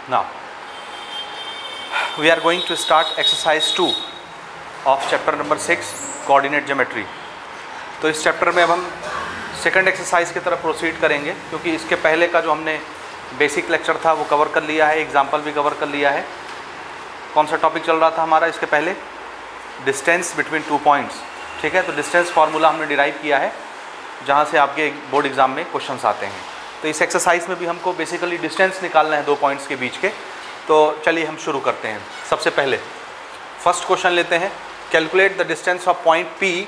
Now we are going to start exercise 2 of chapter number 6 coordinate geometry। तो इस chapter में अब हम सेकंड एक्सरसाइज की तरफ प्रोसीड करेंगे, क्योंकि इसके पहले का जो हमने बेसिक लेक्चर था वो कवर कर लिया है, एग्जाम्पल भी कवर कर लिया है। कौन सा टॉपिक चल रहा था हमारा इसके पहले? Distance between two points. ठीक है, तो डिस्टेंस फार्मूला हमने डिराइव किया है, जहाँ से आपके बोर्ड एग्जाम में क्वेश्चंस आते हैं। तो इस एक्सरसाइज में भी हमको बेसिकली डिस्टेंस निकालना है दो पॉइंट्स के बीच के। तो चलिए हम शुरू करते हैं। सबसे पहले फर्स्ट क्वेश्चन लेते हैं, calculate the distance of point P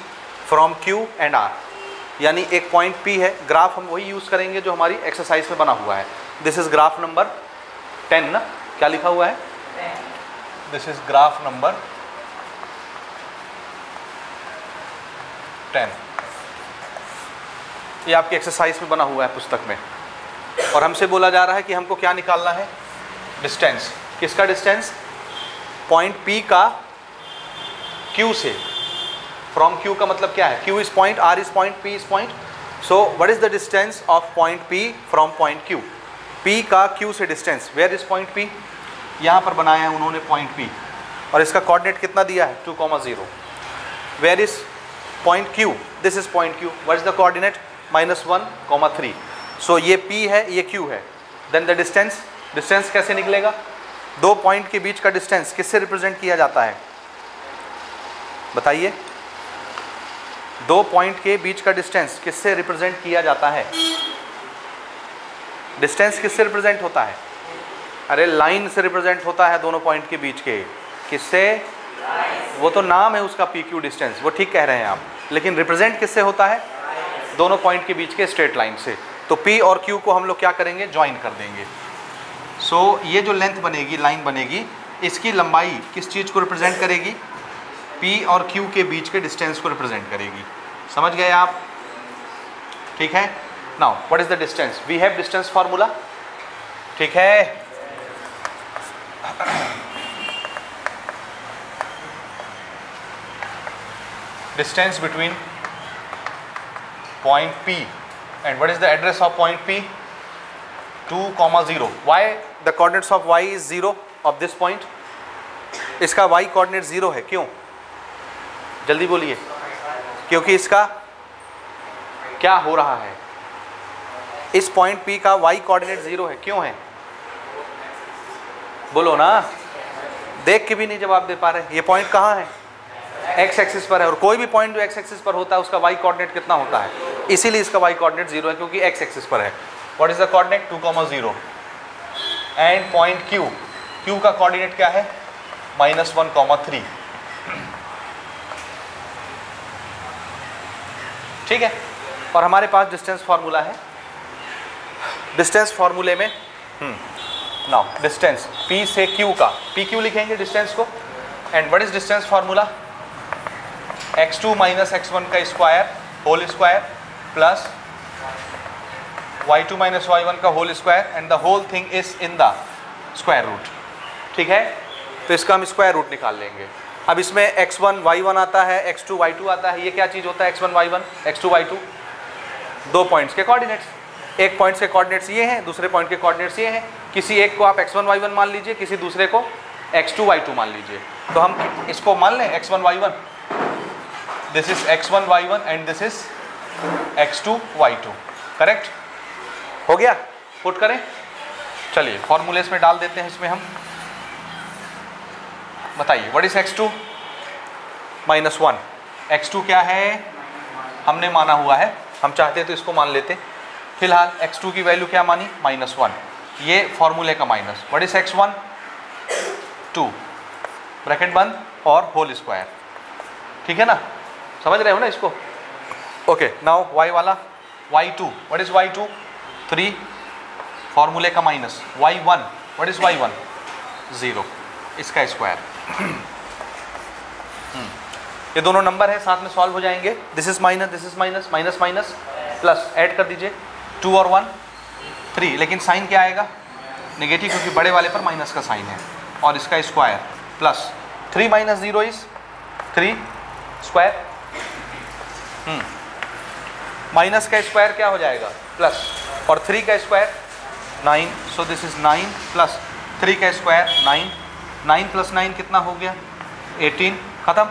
from Q and R। यानी एक पॉइंट P है, ग्राफ हम वही यूज़ करेंगे जो हमारी एक्सरसाइज में बना हुआ है। दिस इज़ ग्राफ नंबर 10 ना, क्या लिखा हुआ है? This is graph number 10। ये आपकी एक्सरसाइज में बना हुआ है पुस्तक में, और हमसे बोला जा रहा है कि हमको क्या निकालना है? डिस्टेंस। किसका डिस्टेंस? पॉइंट P का Q से। फ्रॉम Q का मतलब क्या है? Q is point, R is point, P is point. So what is the distance of point P from point Q? P का Q से distance. Where is point P? यहाँ पर बनाया है उन्होंने पॉइंट P, और इसका कोऑर्डिनेट कितना दिया है? 2,0। Where is point Q? This is point Q। What is the coordinate? -1,3। सो ये P है, ये Q है। देन द डिस्टेंस, डिस्टेंस कैसे निकलेगा? दो पॉइंट के बीच का डिस्टेंस किससे रिप्रेजेंट किया जाता है? बताइए, दो पॉइंट के बीच का डिस्टेंस किससे रिप्रेजेंट किया जाता है? डिस्टेंस किससे रिप्रेजेंट होता है? अरे लाइन से रिप्रेजेंट होता है दोनों पॉइंट के बीच के। किससे? वो तो नाम है उसका PQ डिस्टेंस, वो ठीक कह रहे हैं आप, लेकिन रिप्रेजेंट किससे होता है? दोनों पॉइंट के बीच के स्ट्रेट लाइन से। तो P और Q को हम लोग क्या करेंगे? ज्वाइन कर देंगे। सो ये जो लेंथ बनेगी, लाइन बनेगी, इसकी लंबाई किस चीज़ को रिप्रेजेंट करेगी? P और Q के बीच के डिस्टेंस को रिप्रेजेंट करेगी। समझ गए आप? ठीक है। Now what is the distance? We have distance formula. ठीक है, distance between point P and what is the address of point P? 2,0. Why the coordinates of y is 0 of this point? इसका y coordinate 0 है, क्यों? जल्दी बोलिए। क्योंकि इसका क्या हो रहा है? इस पॉइंट P का y कोऑर्डिनेट 0 है। क्यों है? बोलो ना, देख के भी नहीं जवाब दे पा रहे। ये पॉइंट कहाँ है? x एक्सिस पर है, और कोई भी पॉइंट जो x एक्सिस पर होता है उसका y कोऑर्डिनेट कितना होता है? इसीलिए इसका y कोऑर्डिनेट 0 है, क्योंकि x एक्सिस पर है। What is the coordinate? 2,0। And point Q का कोऑर्डिनेट क्या है? -1,3। ठीक है, और हमारे पास डिस्टेंस फार्मूला है। डिस्टेंस फार्मूले में नाउ डिस्टेंस P से Q का, PQ लिखेंगे डिस्टेंस को। And what is distance formula? x2 - x1 का square whole square plus y2 - y1 का whole square, and the whole thing is in the square root. ठीक है, तो इसका हम स्क्वायर रूट निकाल लेंगे। अब इसमें x1 y1 आता है, x2 y2 आता है। ये क्या चीज़ होता है? x1 y1, x2 y2, दो पॉइंट्स के कोऑर्डिनेट्स। एक पॉइंट्स के कोऑर्डिनेट्स ये हैं, दूसरे पॉइंट के कोऑर्डिनेट्स ये हैं। किसी एक को आप x1 y1 मान लीजिए, किसी दूसरे को x2 y2 मान लीजिए। तो हम इसको मान लें x1 y1, this is x1 y1 and this is x2 y2। Correct हो गया? पुट करें। चलिए फॉर्मूलेस में डाल देते हैं इसमें हम। बताइए, व्हाट इज x2? -1। x2 क्या है? हमने माना हुआ है, हम चाहते तो इसको मान लेते। फिलहाल x2 की वैल्यू क्या मानी? -1। ये फॉर्मूले का minus. What is x1? 2 bracket बंद और होल स्क्वायर। ठीक है ना, समझ रहे हो ना इसको? ओके, नाउ y वाला y2, व्हाट इज y2? 3 फॉर्मूले का minus. y1, what is y1? 0, इसका स्क्वायर। ये दोनों नंबर है, साथ में सॉल्व हो जाएंगे। This is minus, this is minus, minus minus plus, add कर दीजिए। 2 और 1 3, लेकिन साइन क्या आएगा? नेगेटिव, क्योंकि बड़े वाले पर माइनस का साइन है। और इसका square plus 3 - 0 is 3 square. Minus का स्क्वायर क्या हो जाएगा? प्लस, और 3 का square 9। So this is 9 plus 3 का स्क्वायर 9, 9 + 9 कितना हो गया 18, खत्म।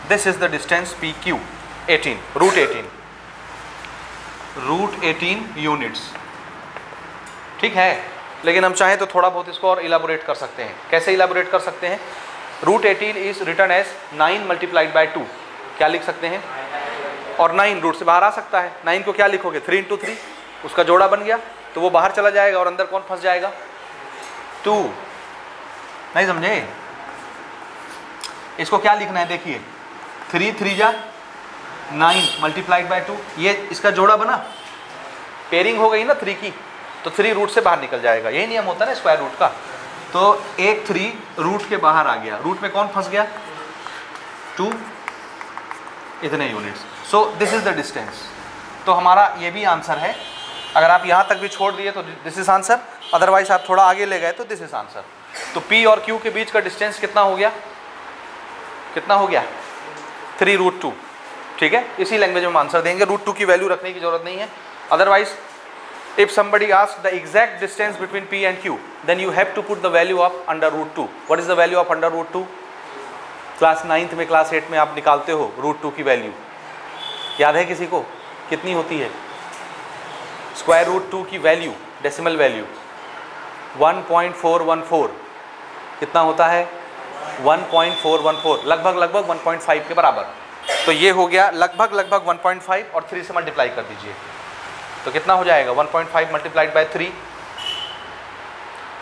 This is the distance P Q 18, root 18 units, ठीक है। लेकिन हम चाहें तो थोड़ा बहुत इसको और इलाबोरेट कर सकते हैं। कैसे इलाबोरेट कर सकते हैं? रूट 18 इज रिटन एज 9 × 2, क्या लिख सकते हैं? और 9 रूट से बाहर आ सकता है, 9 को क्या लिखोगे 3 × 3, उसका जोड़ा बन गया, तो वो बाहर चला जाएगा और अंदर कौन फंस जाएगा 2। नहीं समझे? इसको क्या लिखना है देखिए, 3 × 3 = 9 × 2, ये इसका जोड़ा बना, पेयरिंग हो गई ना 3 की, तो 3 रूट से बाहर निकल जाएगा। यही नियम होता है ना स्क्वायर रूट का। तो एक 3 रूट के बाहर आ गया, रूट में कौन फंस गया 2, इतने units. So this is the distance. तो हमारा ये भी आंसर है। अगर आप यहाँ तक भी छोड़ दिए तो दिस इज आंसर, अदरवाइज आप थोड़ा आगे ले गए तो दिस इज आंसर। तो P और Q के बीच का डिस्टेंस कितना हो गया, कितना हो गया 3√2, ठीक है। इसी लैंग्वेज में हम आंसर देंगे, √2 की वैल्यू रखने की जरूरत नहीं है। Otherwise if somebody asks the exact distance between P and Q, then you have to put the value of √2. What is the value of √2? Class 9th में, क्लास 8 में आप निकालते हो √2 की वैल्यू, याद है किसी को कितनी होती है? √2 की वैल्यू, डेसिमल वैल्यू 1.414, कितना होता है 1.414, लगभग 1.5 के बराबर। तो ये हो गया लगभग 1.5 और 3 से मल्टीप्लाई कर दीजिए तो कितना हो जाएगा 1.5 × 3,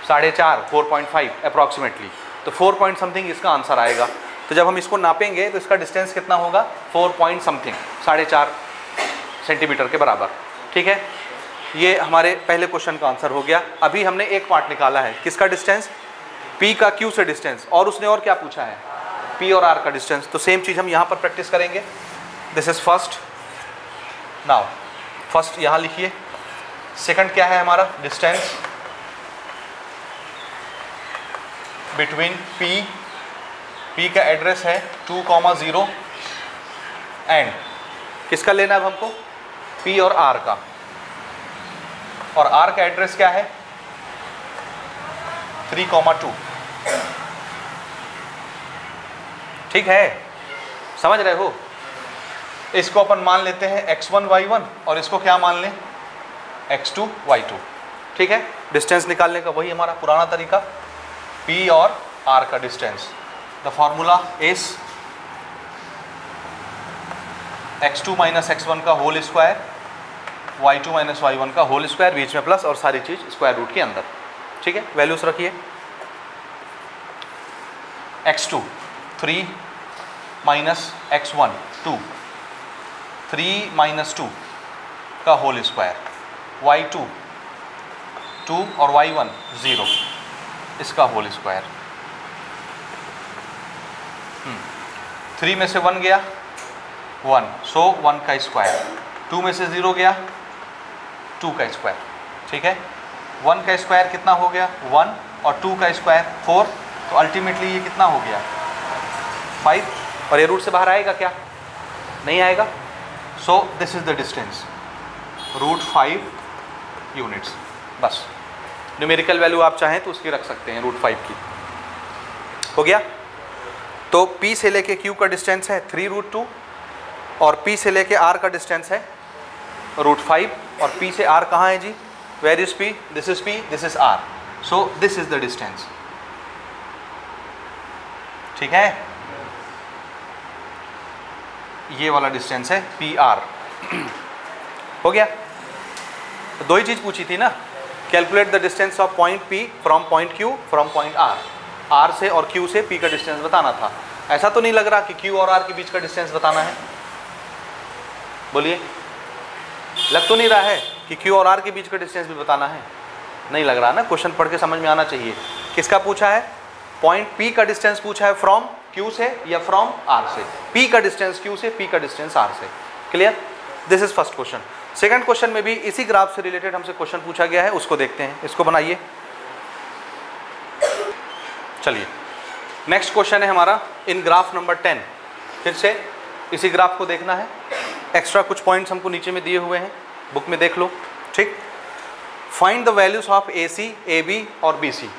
4.5, 4.5 अप्रॉक्सीमेटली। तो 4 पॉइंट समथिंग इसका आंसर आएगा। तो जब हम इसको नापेंगे तो इसका डिस्टेंस कितना होगा 4 पॉइंट समथिंग, 4.5 सेंटीमीटर के बराबर, ठीक है। ये हमारे पहले क्वेश्चन का आंसर हो गया। अभी हमने एक पार्ट निकाला है, किसका डिस्टेंस? P का Q से डिस्टेंस, और उसने और क्या पूछा है P और R का डिस्टेंस। तो सेम चीज़ हम यहाँ पर प्रैक्टिस करेंगे। This is first, now first यहाँ लिखिए, सेकंड क्या है हमारा डिस्टेंस बिटवीन P का एड्रेस है 2,0 एंड किसका लेना है अब हमको P और R का, और R का एड्रेस क्या है 3,2, ठीक है, समझ रहे हो। इसको अपन मान लेते हैं x1 y1 और इसको क्या मान लें x2 y2, ठीक है। डिस्टेंस निकालने का वही हमारा पुराना तरीका, P और R का distance. The formula is x2 - x1 का होल स्क्वायर, y2 - y1 का होल स्क्वायर, बीच में प्लस और सारी चीज़ स्क्वायर रूट के अंदर, ठीक है। वैल्यूज रखिए, x2 3 - x1 2, 3 - 2 का होल स्क्वायर, y2 2 और y1 0 इसका होल स्क्वायर। 3 में से 1 गया 1, सो 1 का स्क्वायर, 2 में से 0 गया 2 का स्क्वायर, ठीक है। 1 का स्क्वायर कितना हो गया 1 और 2 का स्क्वायर 4, तो अल्टीमेटली ये कितना हो गया 5, और ये रूट से बाहर आएगा क्या, नहीं आएगा। सो this is the distance √5 units. बस न्यूमेरिकल वैल्यू आप चाहें तो उसकी रख सकते हैं √5 की, हो गया। तो P से लेके Q का डिस्टेंस है 3√2 और P से लेके R का डिस्टेंस है √5, और P से R कहाँ है जी, where is P, this is P, this is R, so this is the distance, ठीक है। ये वाला डिस्टेंस है PR, हो गया। तो दो ही चीज़ पूछी थी ना, calculate the distance of point P from point Q from point R, R से और Q से P का डिस्टेंस बताना था। ऐसा तो नहीं लग रहा कि Q और R के बीच का डिस्टेंस बताना है, बोलिए, लग तो नहीं रहा है कि Q और R के बीच का डिस्टेंस भी बताना है, नहीं लग रहा ना। क्वेश्चन पढ़ के समझ में आना चाहिए। किसका पूछा है, पॉइंट P का डिस्टेंस पूछा है फ्रॉम Q से या फ्रॉम R से, P का डिस्टेंस Q से, P का डिस्टेंस R से, clear. This is first question. Second question में भी इसी ग्राफ से रिलेटेड हमसे क्वेश्चन पूछा गया है, उसको देखते हैं। इसको बनाइए, चलिए। नेक्स्ट क्वेश्चन है हमारा इन ग्राफ नंबर 10, फिर से इसी ग्राफ को देखना है। एक्स्ट्रा कुछ पॉइंट्स हमको नीचे में दिए हुए हैं, बुक में देख लो, ठीक। Find the values of AC, AB और BC।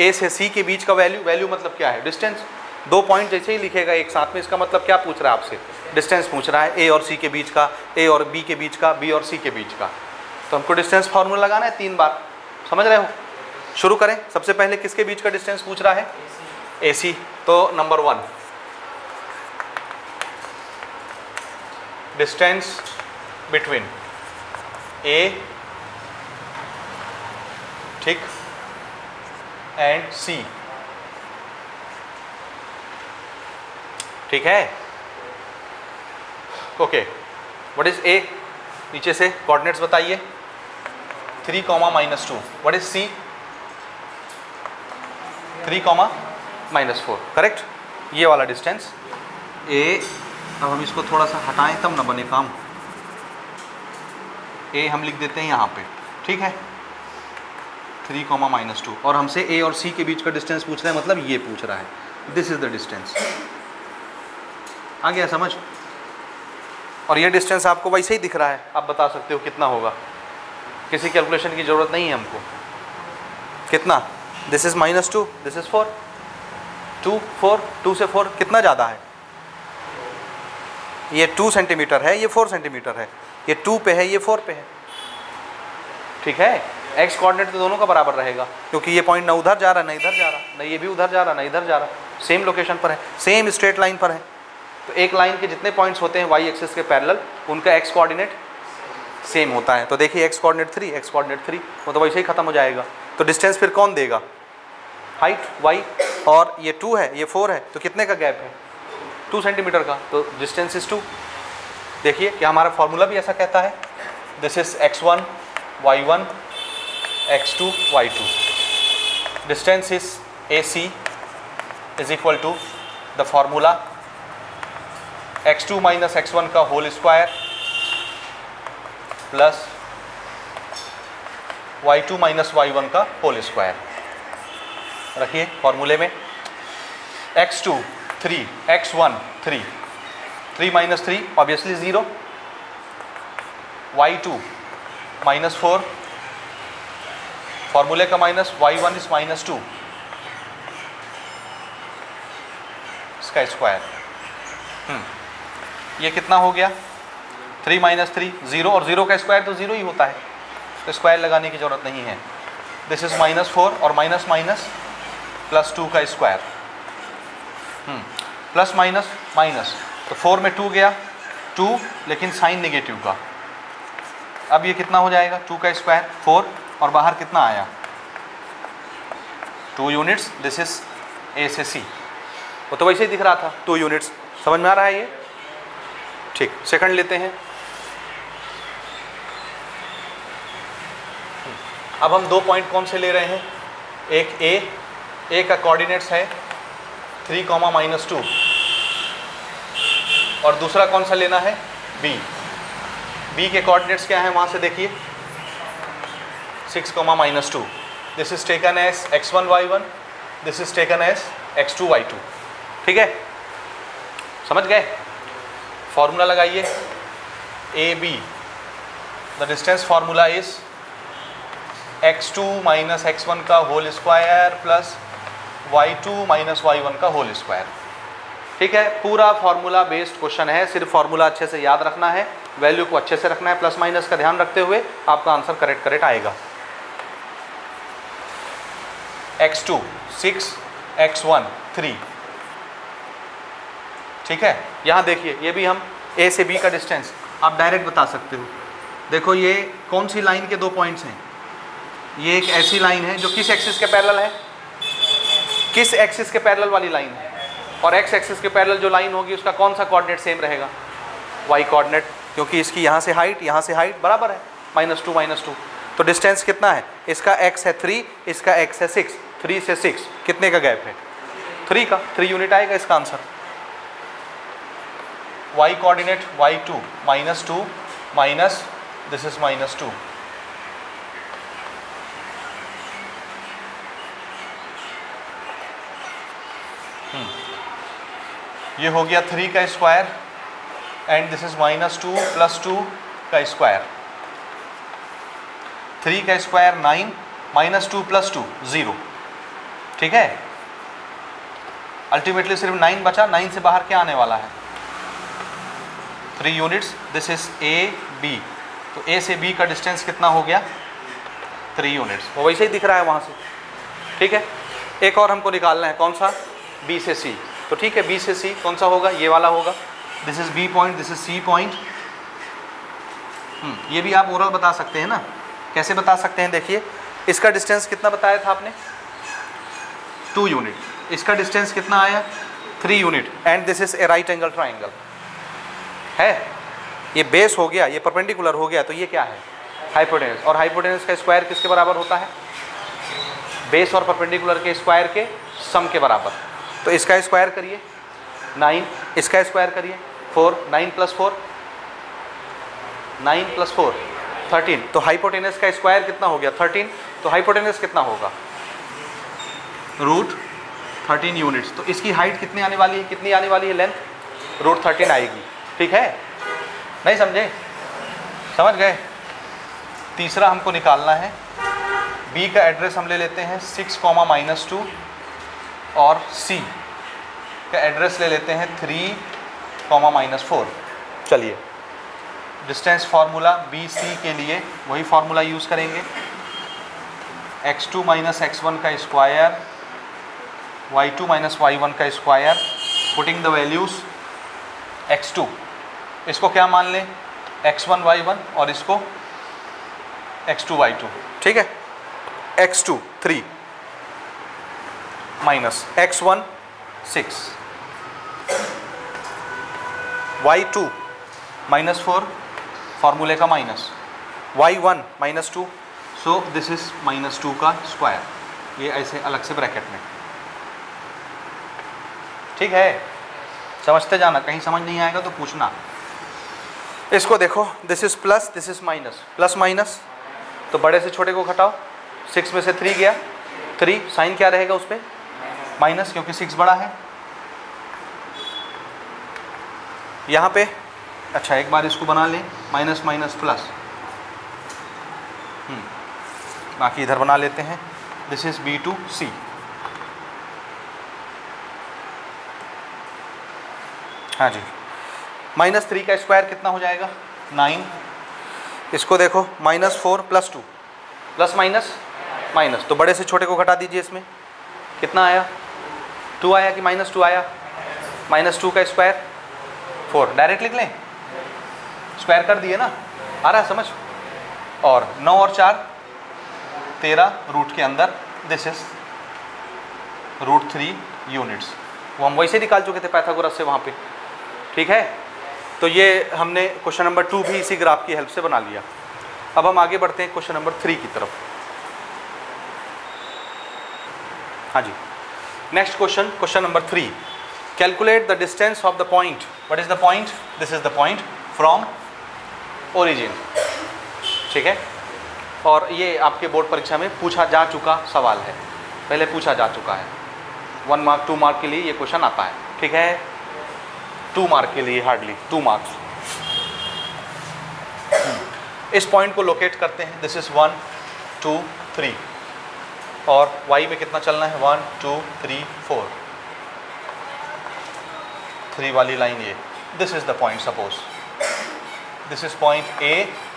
ए से सी के बीच का वैल्यू, वैल्यू मतलब क्या है, डिस्टेंस। 2 पॉइंट जैसे ही लिखेगा एक साथ में, इसका मतलब क्या पूछ रहा है आपसे, डिस्टेंस पूछ रहा है, ए और सी के बीच का, ए और बी के बीच का, बी और सी के बीच का। तो हमको डिस्टेंस फार्मूला लगाना है 3 बार, समझ रहे हो। शुरू करें, सबसे पहले किसके बीच का डिस्टेंस पूछ रहा है, ए सी। तो नंबर 1, डिस्टेंस बिटवीन ए, ठीक, एंड सी, ठीक है, ओके। व्हाट इज ए, नीचे से कोऑर्डिनेट्स बताइए, 3, -2। What is C, 3, -4, correct. ये वाला डिस्टेंस ए, अब हम इसको थोड़ा सा हटाएं तब ना बने काम। ए हम लिख देते हैं यहाँ पे, ठीक है, 3, -2, और हमसे ए और सी के बीच का डिस्टेंस पूछ रहा है, मतलब ये पूछ रहा है, दिस इज द डिस्टेंस। आ गया समझ। और ये डिस्टेंस आपको वैसे ही दिख रहा है, आप बता सकते हो कितना होगा, किसी कैलकुलेशन की ज़रूरत नहीं है हमको। कितना, दिस इज -2, दिस इज 4, 2, 4, 2 से 4 कितना ज़्यादा है, ये 2 सेंटीमीटर है, ये 4 सेंटीमीटर है, ये 2 पे है, ये 4 पे है, ठीक है। एक्स कोऑर्डिनेट तो दोनों का बराबर रहेगा, क्योंकि ये पॉइंट ना उधर जा रहा ना इधर जा रहा, ना ये भी उधर जा रहा ना इधर जा रहा, सेम लोकेशन पर है, सेम स्ट्रेट लाइन पर है। तो एक लाइन के जितने पॉइंट्स होते हैं वाई एक्सिस के पैरेलल, उनका एक्स कोऑर्डिनेट सेम होता है। तो देखिए एक्स कोऑर्डिनेट 3, एक्स कोऑर्डिनेट 3, वो तो वैसे ही खत्म हो जाएगा। तो डिस्टेंस फिर कौन देगा, हाइट वाई, और ये 2 है, ये 4 है, तो कितने का गैप है, 2 सेंटीमीटर का, तो डिस्टेंस इज 2। देखिए क्या हमारा फॉर्मूला भी ऐसा कहता है, this is x1 y1 x2 y2, distance is AC is equal to the formula x2 - x1 का whole square plus y2 - y1 का होल स्क्वायर। रखिए फॉर्मूले में, x2 3, x1 3, 3 - 3 ऑब्वियसली 0, y2 -4, फॉर्मूले का माइनस, y1 इज -2, इसका स्क्वायर। ये कितना हो गया, 3 - 3 0, और 0 का स्क्वायर तो 0 ही होता है, तो स्क्वायर लगाने की जरूरत नहीं है। दिस इज -4 और माइनस माइनस +2 का स्क्वायर, प्लस माइनस माइनस, तो 4 में 2 गया, 2 लेकिन साइन नेगेटिव का। अब ये कितना हो जाएगा, 2 का स्क्वायर 4, और बाहर कितना आया, 2 यूनिट्स। दिस इज ए से सी, वो तो वैसे ही दिख रहा था 2 यूनिट्स। समझ में आ रहा है ये, ठीक। सेकंड लेते हैं। अब हम 2 पॉइंट कौन से ले रहे हैं, एक ए का कोऑर्डिनेट्स है 3, -2, और दूसरा कौन सा लेना है, बी के कोऑर्डिनेट्स क्या है, वहाँ से देखिए 6, -2, this is taken as x1 y1, this is taken as x2 y2, ठीक है, समझ गए। फॉर्मूला लगाइए, A B, the distance formula is x2 - x1 का whole square plus y2 - y1 का होल स्क्वायर, ठीक है। पूरा फार्मूला बेस्ड क्वेश्चन है, सिर्फ फार्मूला अच्छे से याद रखना है, वैल्यू को अच्छे से रखना है, प्लस माइनस का ध्यान रखते हुए आपका आंसर करेक्ट आएगा। x2 6, x1 3, ठीक है। यहाँ देखिए, ये भी हम ए से बी का डिस्टेंस आप डायरेक्ट बता सकते हो। देखो ये कौन सी लाइन के 2 पॉइंट्स हैं, ये एक ऐसी लाइन है जो किस एक्सिस के पैरेलल है, किस एक्सिस के पैरेलल वाली लाइन है, और एक्स एक्सिस के पैरेलल जो लाइन होगी उसका कौन सा कोऑर्डिनेट सेम रहेगा, वाई कोऑर्डिनेट, क्योंकि इसकी यहाँ से हाइट बराबर है, -2 तो डिस्टेंस कितना है, इसका x है 3, इसका x है 6, 3 से 6 कितने का गैप है, 3 का, 3 यूनिट आएगा इसका answer. y coordinate y2 -2 minus, this is -2, ये हो गया 3 का स्क्वायर, एंड दिस इज -2 + 2 का स्क्वायर, 3 का स्क्वायर 9, -2 + 2 0, ठीक है, अल्टीमेटली सिर्फ 9 बचा, 9 से बाहर क्या आने वाला है, 3 units, this is A B, तो ए से बी का डिस्टेंस कितना हो गया, 3 यूनिट्स, वो वैसे ही दिख रहा है वहाँ से, ठीक है। एक और हमको निकालना है, कौन सा, बी से सी, तो ठीक है, बी से सी कौन सा होगा, ये वाला होगा, this is B point, this is C point. ये भी आप ओरल बता सकते हैं ना, कैसे बता सकते हैं, देखिए इसका डिस्टेंस कितना बताया था आपने, 2 यूनिट, इसका डिस्टेंस कितना आया, 3 unit, and this is A right angle triangle है, ये बेस हो गया, ये परपेंडिकुलर हो गया, तो ये क्या है, हाइपोटेनस, और हाइपोटेनस का स्क्वायर किसके बराबर होता है, बेस और परपेंडिकुलर के स्क्वायर के सम के बराबर, तो इसका स्क्वायर करिए 9, इसका स्क्वायर करिए 4, 9 + 4 9 + 4 13, तो हाइपोटेनस का स्क्वायर कितना हो गया 13, तो हाइपोटेनस कितना होगा √13 यूनिट्स, तो इसकी हाइट कितनी आने वाली है, कितनी आने वाली है लेंथ, √13 आएगी, ठीक है, नहीं समझे, समझ गए। तीसरा हमको निकालना है, बी का एड्रेस हम ले लेते हैं 6, -2 और सी का एड्रेस ले लेते हैं 3, -4। चलिए डिस्टेंस फार्मूला बी सी के लिए वही फार्मूला यूज़ करेंगे, x2 - x1 का स्क्वायर, y2 - y1 का square, putting the values, x2 इसको क्या मान लें, x1 y1 और इसको x2 y2, ठीक है, x2 3 माइनस x1 6, y2 -4 फार्मूले का minus, y1 -2, so this is -2 का स्क्वायर, ये ऐसे अलग से ब्रैकेट में, ठीक है, समझते जाना, कहीं समझ नहीं आएगा तो पूछना। इसको देखो, this is plus, this is minus, plus minus, तो बड़े से छोटे को घटाओ, 6 में से 3 गया, 3 साइन क्या रहेगा उस पर, माइनस, क्योंकि 6 बड़ा है। यहाँ पे अच्छा एक बार इसको बना लें, माइनस माइनस प्लस, बाकी इधर बना लेते हैं, दिस इज B2 C, हाँ जी, -3 का स्क्वायर कितना हो जाएगा 9, इसको देखो -4 + 2, प्लस माइनस माइनस, तो बड़े से छोटे को घटा दीजिए, इसमें कितना आया 2 आया कि -2 आया, -2 का स्क्वायर 4, डायरेक्ट लिख लें, स्क्वायर कर दिए ना, आ रहा है समझ, और 9 और 4 13 रूट के अंदर, दिस इज √3 यूनिट्स, वो हम वैसे निकाल चुके थे पाइथागोरस से वहाँ पे, ठीक है। तो ये हमने क्वेश्चन नंबर 2 भी इसी ग्राफ की हेल्प से बना लिया। अब हम आगे बढ़ते हैं क्वेश्चन नंबर 3 की तरफ। हाँ जी, next question, question number 3, calculate the distance of the point, what is the point, this is the point from origin, ठीक है, और ये आपके बोर्ड परीक्षा में पूछा जा चुका सवाल है, पहले पूछा जा चुका है, 1 मार्क 2 मार्क के लिए ये क्वेश्चन आता है, ठीक है, 2 मार्क के लिए हार्डली 2 मार्क्स। इस पॉइंट को लोकेट करते हैं, दिस इज 1 2 3, और y में कितना चलना है 1 2 3 4, 3 वाली लाइन ये, this is the point, suppose this is point A,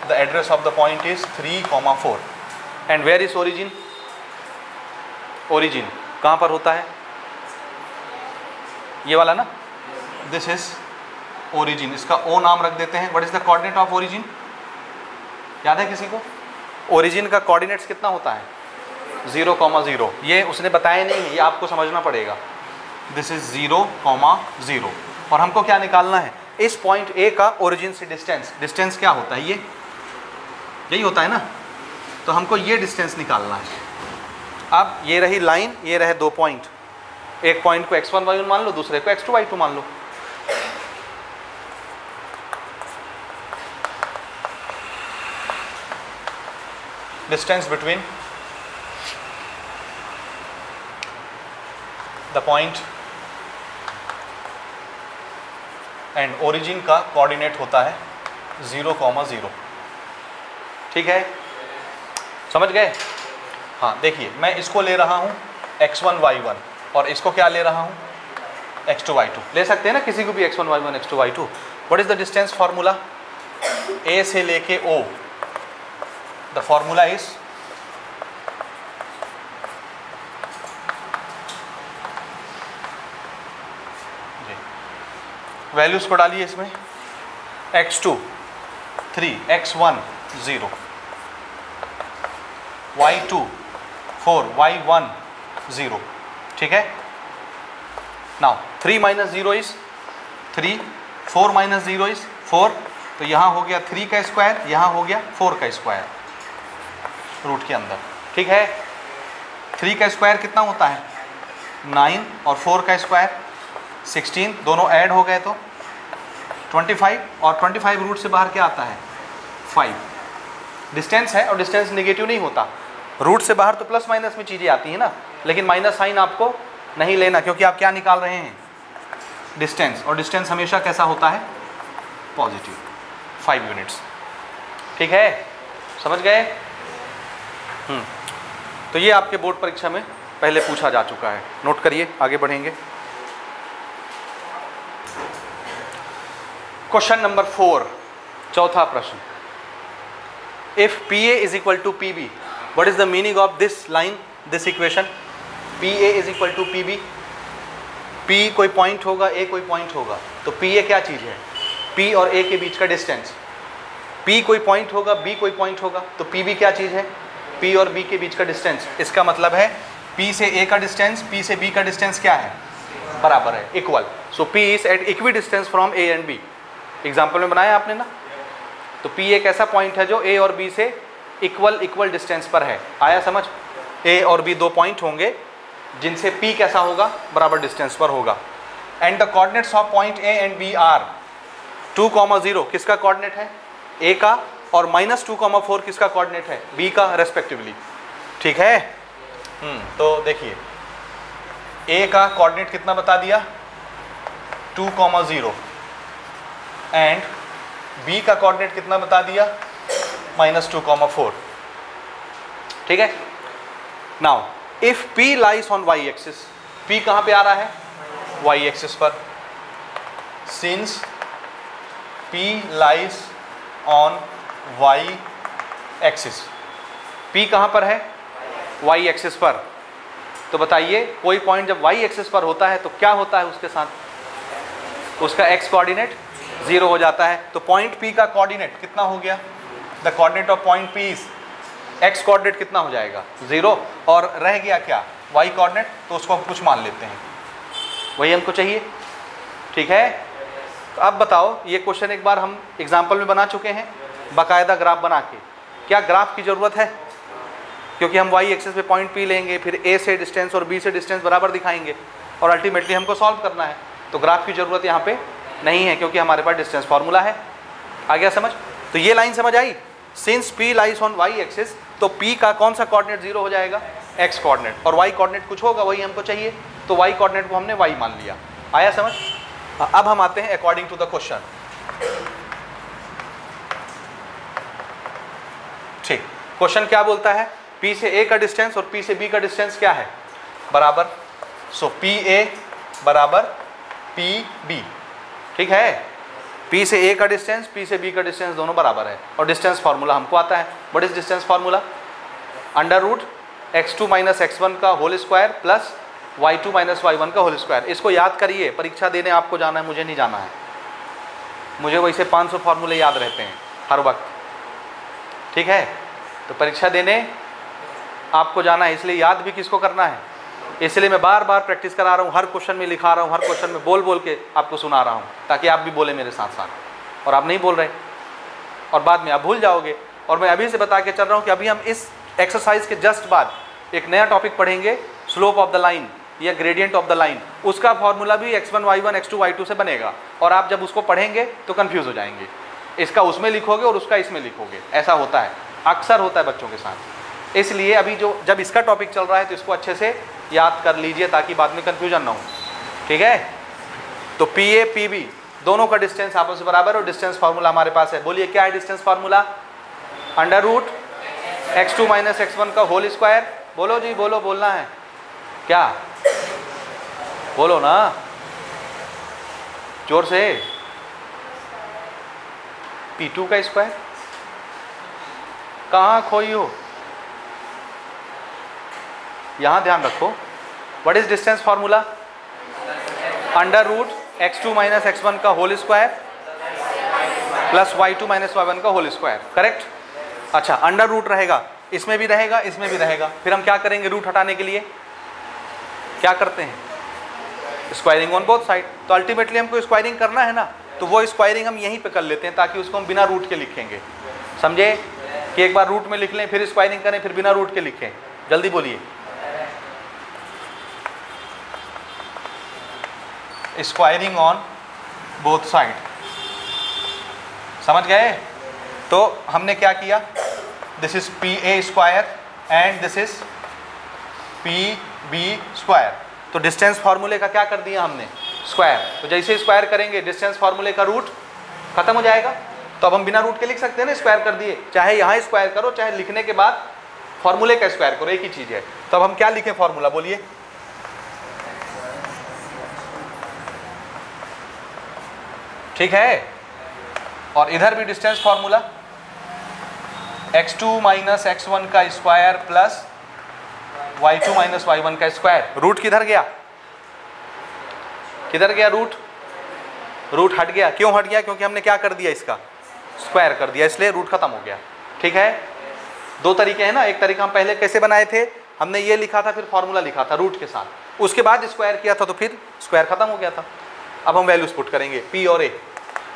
the address of the point is 3, 4, and where is origin, origin कहाँ पर होता है, ये वाला ना, दिस इज ओरिजिन, इसका O नाम रख देते हैं। What is the coordinate of origin, याद है किसी को, ओरिजिन का कोऑर्डिनेट्स कितना होता है 0, 0, ये उसने बताया नहीं है, ये आपको समझना पड़ेगा, दिस इज 0, 0, और हमको क्या निकालना है, इस पॉइंट A का ओरिजिन से डिस्टेंस, डिस्टेंस क्या होता है, ये यही होता है ना, तो हमको ये डिस्टेंस निकालना है। अब ये रही लाइन, ये रहे 2 पॉइंट, एक पॉइंट को x1 y1 मान लो, दूसरे को x2 y2 मान लो, distance between the point and origin का कोऑर्डिनेट होता है 0, 0, ठीक है, समझ गए। हाँ देखिए, मैं इसको ले रहा हूँ x1 y1 और इसको क्या ले रहा हूँ x2 y2। ले सकते हैं ना किसी को भी x1 y1 x2 y2। What is the distance formula A से लेके O? The formula is values को डालिए इसमें, x2 3, x1 0, y2 4, y1 0। ठीक है, now 3 minus 0 is 3, 4 minus 0 is 4, तो यहाँ हो गया 3 का स्क्वायर, यहाँ हो गया 4 का स्क्वायर रूट के अंदर। ठीक है, 3 का स्क्वायर कितना होता है 9 और 4 का स्क्वायर 16, दोनों ऐड हो गए तो 25 और 25 रूट से बाहर क्या आता है 5। डिस्टेंस है और डिस्टेंस नेगेटिव नहीं होता, रूट से बाहर तो प्लस माइनस में चीज़ें आती हैं ना, लेकिन माइनस साइन आपको नहीं लेना क्योंकि आप क्या निकाल रहे हैं डिस्टेंस, और डिस्टेंस हमेशा कैसा होता है पॉजिटिव। 5 यूनिट्स। ठीक है, समझ गए? तो ये आपके बोर्ड परीक्षा में पहले पूछा जा चुका है, नोट करिए, आगे बढ़ेंगे। क्वेश्चन नंबर 4, चौथा प्रश्न। If PA is equal to PB, what is the meaning of this line, this equation? PA is equal to PB, P कोई पॉइंट होगा, A कोई पॉइंट होगा, तो PA क्या चीज़ है? P और A के बीच का डिस्टेंस। P कोई पॉइंट होगा, B कोई पॉइंट होगा, तो PB क्या चीज़ है? P और B के बीच का डिस्टेंस। इसका मतलब है P से A का डिस्टेंस, P से B का डिस्टेंस क्या है? बराबर है, equal. So P is at equidistant from A and B। Example में बनाया आपने ना, तो P एक ऐसा पॉइंट है जो A और B से इक्वल डिस्टेंस पर है। आया समझ? A और B दो पॉइंट होंगे जिनसे P कैसा होगा, बराबर डिस्टेंस पर होगा। And the coordinates of point A and B are 2, 0 किसका कोऑर्डिनेट है? A का, और -2, 4 किसका कोऑर्डिनेट है? B का रेस्पेक्टिवली। ठीक है, तो देखिए A का कोऑर्डिनेट कितना बता दिया 2, 0 एंड B का कोऑर्डिनेट कितना बता दिया -2, 4। ठीक है, now if P lies on y axis, P कहाँ पे आ रहा है? y एक्सिस पर। Since P lies on y axis, P कहाँ पर है? y एक्सिस पर। तो बताइए कोई पॉइंट जब y एक्सिस पर होता है तो क्या होता है उसके साथ? उसका x कोऑर्डिनेट 0 हो जाता है। तो पॉइंट P का कोऑर्डिनेट कितना हो गया? The coordinate of point P is, x coordinate कितना हो जाएगा 0, और रह गया क्या y कोऑर्डिनेट, तो उसको हम कुछ मान लेते हैं, वही हमको चाहिए। ठीक है, तो अब बताओ, ये क्वेश्चन एक बार हम एग्जाम्पल में बना चुके हैं बाकायदा ग्राफ बना के। क्या ग्राफ की ज़रूरत है? क्योंकि हम y एक्सिस पे पॉइंट P लेंगे, फिर A से डिस्टेंस और B से डिस्टेंस बराबर दिखाएंगे और अल्टीमेटली हमको सॉल्व करना है, तो ग्राफ की ज़रूरत यहाँ पे नहीं है क्योंकि हमारे पास डिस्टेंस फार्मूला है। आ गया समझ? तो ये लाइन समझ आई? Since P lies on y axis, तो P का कौन सा कोऑर्डिनेट 0 हो जाएगा? x कोऑर्डिनेट, और y कोऑर्डिनेट कुछ होगा, वही हमको चाहिए, तो y कोऑर्डिनेट को हमने y मान लिया। आया समझ? अब हम आते हैं अकॉर्डिंग टू द क्वेश्चन। ठीक, क्वेश्चन क्या बोलता है? P से A का डिस्टेंस और P से B का डिस्टेंस क्या है? बराबर। सो PA बराबर PB। ठीक है, P से A का डिस्टेंस, P से B का डिस्टेंस दोनों बराबर है, और डिस्टेंस फार्मूला हमको आता है। What is distance formula? Under root x2 minus x1 का whole square plus y2 minus y1 का होल स्क्वायर। इसको याद करिए, परीक्षा देने आपको जाना है, मुझे नहीं जाना है। मुझे वैसे 500 फार्मूले याद रहते हैं हर वक्त। ठीक है, तो परीक्षा देने आपको जाना है, इसलिए याद भी किसको करना है, इसलिए मैं बार बार प्रैक्टिस करा रहा हूँ, हर क्वेश्चन में लिखा रहा हूँ, हर क्वेश्चन में बोल बोल के आपको सुना रहा हूँ, ताकि आप भी बोले मेरे साथ साथ। और आप नहीं बोल रहे और बाद में आप भूल जाओगे। और मैं अभी से बता के चल रहा हूँ कि अभी हम इस एक्सरसाइज के जस्ट बाद एक नया टॉपिक पढ़ेंगे, स्लोप ऑफ द लाइन या ग्रेडियंट ऑफ द लाइन। उसका फॉर्मूला भी x1 y1 x2 y2 से बनेगा, और आप जब उसको पढ़ेंगे तो कन्फ्यूज़ हो जाएंगे। इसका उसमें लिखोगे और उसका इसमें लिखोगे, ऐसा होता है, अक्सर होता है बच्चों के साथ। इसलिए अभी जब इसका टॉपिक चल रहा है तो इसको अच्छे से याद कर लीजिए ताकि बाद में कन्फ्यूजन ना हो। ठीक है, तो PA PB दोनों का डिस्टेंस आपस में बराबर, और डिस्टेंस फार्मूला हमारे पास है। बोलिए क्या है distance formula? Under root x2 minus x1 का होल स्क्वायर। बोलो जी, बोलो, बोलना है। क्या बोलो ना जोर से। P2 का स्क्वायर कहाँ खोई हो, यहां ध्यान रखो। What is distance formula? Under root x2 minus x1 का whole square plus y2 minus y1 का होल स्क्वायर, करेक्ट। अच्छा, अंडर रूट रहेगा, इसमें भी रहेगा, इसमें भी रहेगा। फिर हम क्या करेंगे रूट हटाने के लिए? क्या करते हैं? Squaring on both side. तो अल्टीमेटली हमको स्क्वायरिंग करना है ना, तो वो स्क्वायरिंग हम यहीं पे कर लेते हैं ताकि उसको हम बिना रूट के लिखेंगे। समझे कि एक बार रूट में लिख लें, फिर स्क्वायरिंग करें, फिर बिना रूट के लिखें। जल्दी बोलिए। स्क्वायरिंग ऑन बोथ साइड, समझ गए? तो हमने क्या किया, this is P A square and this is P B square. तो डिस्टेंस फार्मूले का क्या कर दिया हमने? स्क्वायर। तो जैसे स्क्वायर करेंगे डिस्टेंस फार्मूले का रूट खत्म हो जाएगा। तो अब हम बिना रूट के लिख सकते हैं ना, स्क्वायर कर दिए। चाहे यहाँ स्क्वायर करो, चाहे लिखने के बाद फार्मूले का स्क्वायर करो, एक ही चीज़ है। तो अब हम क्या लिखें फार्मूला, बोलिए। ठीक है, और इधर भी distance formula x2 minus x1 का square plus y2 minus y1 का स्क्वायर। रूट किधर गया? किधर गया रूट? रूट हट गया। क्यों हट गया? क्योंकि हमने क्या कर दिया, इसका स्क्वायर कर दिया, इसलिए रूट खत्म हो गया। ठीक है, दो तरीके हैं ना। एक तरीका हम पहले कैसे बनाए थे, हमने ये लिखा था, फिर फॉर्मूला लिखा था रूट के साथ, उसके बाद स्क्वायर किया था, तो फिर स्क्वायर खत्म हो गया था। अब हम वैल्यूज पुट करेंगे p और a।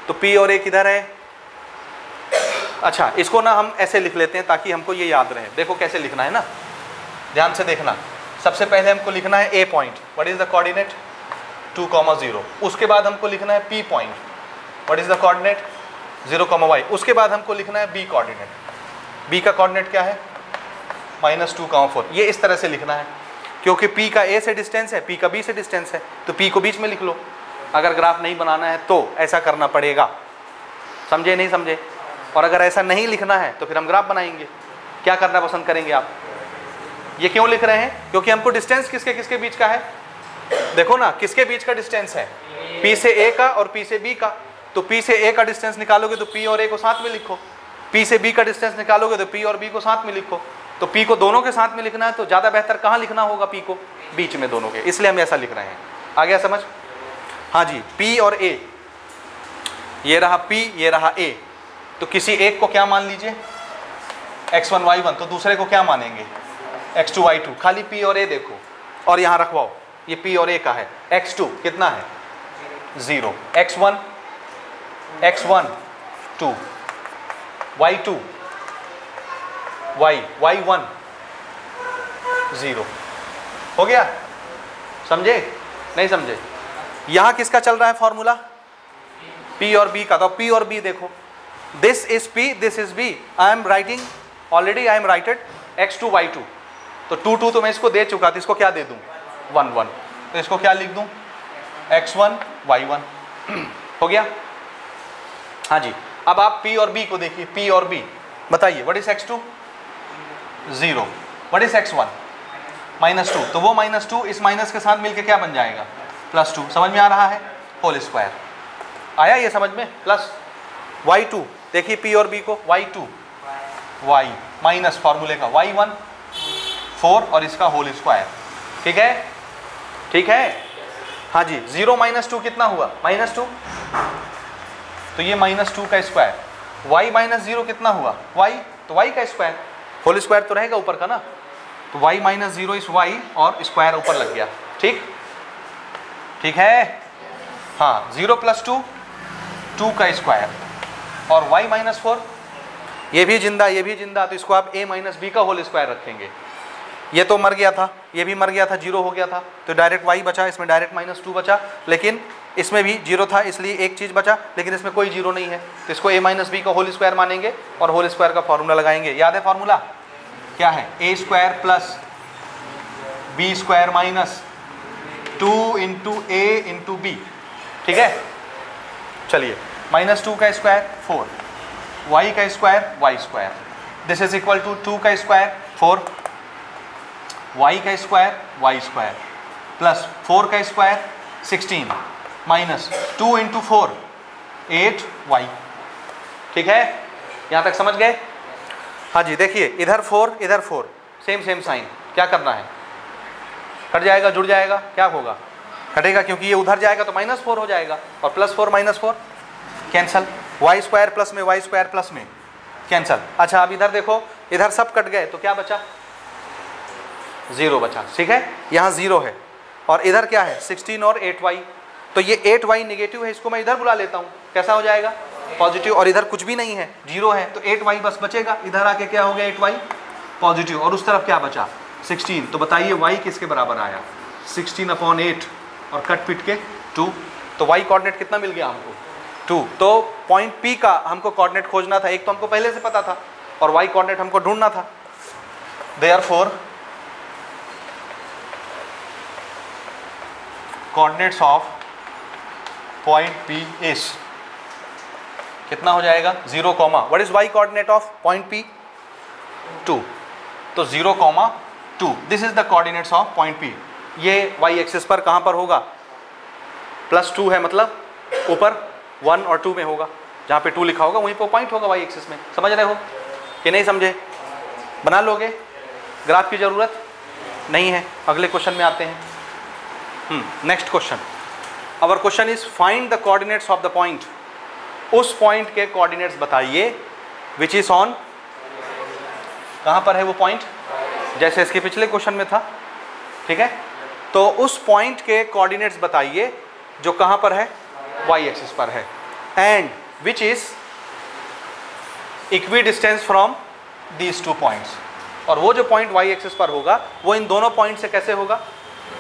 तो p और a किधर है? अच्छा, इसको ना हम ऐसे लिख लेते हैं ताकि हमको ये याद रहे। देखो कैसे लिखना है ना, ध्यान से देखना। सबसे पहले हमको लिखना है a point, what is the coordinate 2, 0। उसके बाद हमको लिखना है p point, what is the coordinate 0, y। उसके बाद हमको लिखना है b कोऑर्डिनेट। b का कोऑर्डिनेट क्या है? -2, 4। ये इस तरह से लिखना है क्योंकि p का a से डिस्टेंस है, p का b से डिस्टेंस है, तो p को बीच में लिख लो। अगर ग्राफ नहीं बनाना है तो ऐसा करना पड़ेगा, समझे नहीं समझे? और अगर ऐसा नहीं लिखना है तो फिर हम ग्राफ बनाएंगे। क्या करना पसंद करेंगे आप? ये क्यों लिख रहे हैं? क्योंकि हमको डिस्टेंस किसके किसके बीच का है, देखो ना, किसके बीच का डिस्टेंस है? P से A का और P से B का। तो P से A का डिस्टेंस निकालोगे तो P और A को साथ में लिखो, P से B का डिस्टेंस निकालोगे तो P और B को साथ में लिखो। तो P को दोनों के साथ में लिखना है, तो ज़्यादा बेहतर कहाँ लिखना होगा? P को बीच में दोनों के, इसलिए हम ऐसा लिख रहे हैं। आ गया समझ? हाँ जी, P और A, ये रहा P, ये रहा A। तो किसी एक को क्या मान लीजिए? x1 y1। तो दूसरे को क्या मानेंगे? x2 y2। खाली P और A देखो और यहाँ रखवाओ, ये P और A का है। x2 कितना है? 0। x1 2, y2 y1 0। हो गया? समझे नहीं समझे? यहाँ किसका चल रहा है फॉर्मूला? P और B का। तो P और B देखो, this is P, this is B। I am writing already, I am righted x2 y2। तो 2 2 तो मैं इसको दे चुका था, इसको क्या दे दूँ? 1 1। तो इसको क्या लिख दूँ? x1 y1। हो गया? हाँ जी। अब आप P और B को देखिए, P और B बताइए, what is x2? 0। What is x1? -2। तो वो -2 इस माइनस के साथ मिलके क्या बन जाएगा? +2। समझ में आ रहा है? Whole square. आया ये समझ में? प्लस y2 देखिए, P और B को, y2 y माइनस फार्मूले का y1 4 और इसका होल स्क्वायर। ठीक है? ठीक है? हाँ जी। 0 -2 कितना हुआ? -2। तो ये -2 का स्क्वायर। y -0 कितना हुआ? y। तो y का स्क्वायर, होल स्क्वायर तो रहेगा ऊपर का ना। तो y -0 इस y और स्क्वायर ऊपर लग गया। ठीक? ठीक है? हाँ, 0 + 2 2 का स्क्वायर और y -4 ये भी जिंदा, ये भी जिंदा। तो इसको आप a - b का होल स्क्वायर रखेंगे। ये तो मर गया था, ये भी मर गया था, 0 हो गया था, तो डायरेक्ट y बचा, इसमें डायरेक्ट -2 बचा। लेकिन इसमें भी 0 था, इसलिए एक चीज़ बचा, लेकिन इसमें कोई 0 नहीं है, तो इसको a - b का होल स्क्वायर मानेंगे और होल स्क्वायर का फॉर्मूला लगाएंगे। याद है फॉर्मूला क्या है? a² + b² - 2 × a × b। ठीक है? चलिए, -2 का स्क्वायर 4, y का square y²। This is equal to 2 का स्क्वायर 4, वाई का स्क्वायर वाई स्क्वायर प्लस 4 का स्क्वायर 16 माइनस 2 इंटू 4 8 वाई। ठीक है, यहाँ तक समझ गए? हाँ जी, देखिए इधर 4 इधर 4, सेम सेम साइन, क्या करना है? कट जाएगा, जुड़ जाएगा, क्या होगा? कटेगा, क्योंकि ये उधर जाएगा तो -4 हो जाएगा और +4 -4 कैंसल, वाई स्क्वायर प्लस में वाई स्क्वायर प्लस में कैंसल। अच्छा अब इधर देखो, इधर सब कट गए तो क्या बचा? 0 बचा। ठीक है, यहाँ 0 है और इधर क्या है? 16 और 8y। तो ये 8y निगेटिव है, इसको मैं इधर बुला लेता हूँ, कैसा हो जाएगा? पॉजिटिव। और इधर कुछ भी नहीं है, 0 है, तो 8y बस बचेगा। इधर आके क्या हो गया? 8y positive. और उस तरफ क्या बचा? 16। तो बताइए y किसके बराबर आया? 16/8 और कट पिट के 2। तो y कोऑर्डिनेट कितना मिल गया हमको? 2। तो पॉइंट P का हमको कोऑर्डिनेट खोजना था, एक तो हमको पहले से पता था और y कोऑर्डिनेट हमको ढूंढना था। Therefore coordinates of point P is कितना हो जाएगा? 0, what is y coordinate of point P? 2। तो 0, 2, this is the coordinates of point P। ये y एक्सिस पर कहाँ पर होगा? +2 है, मतलब ऊपर 1 और 2 में होगा, जहाँ पे 2 लिखा होगा वहीं पर पॉइंट होगा y एक्सिस में। समझ रहे हो कि नहीं समझे? बना लोगे? ग्राफ की ज़रूरत नहीं है। अगले क्वेश्चन में आते हैं। Next question, our question is find the coordinates of the point. उस पॉइंट के कोऑर्डिनेट्स बताइए विच इज ऑन, कहाँ पर है वो पॉइंट? जैसे इसके पिछले क्वेश्चन में था। ठीक है, तो उस पॉइंट के कोऑर्डिनेट्स बताइए जो कहाँ पर है? y एक्सिस पर है। And which is equi distance from these 2 points. और वो जो पॉइंट y एक्सिस पर होगा वो इन दोनों पॉइंट से कैसे होगा?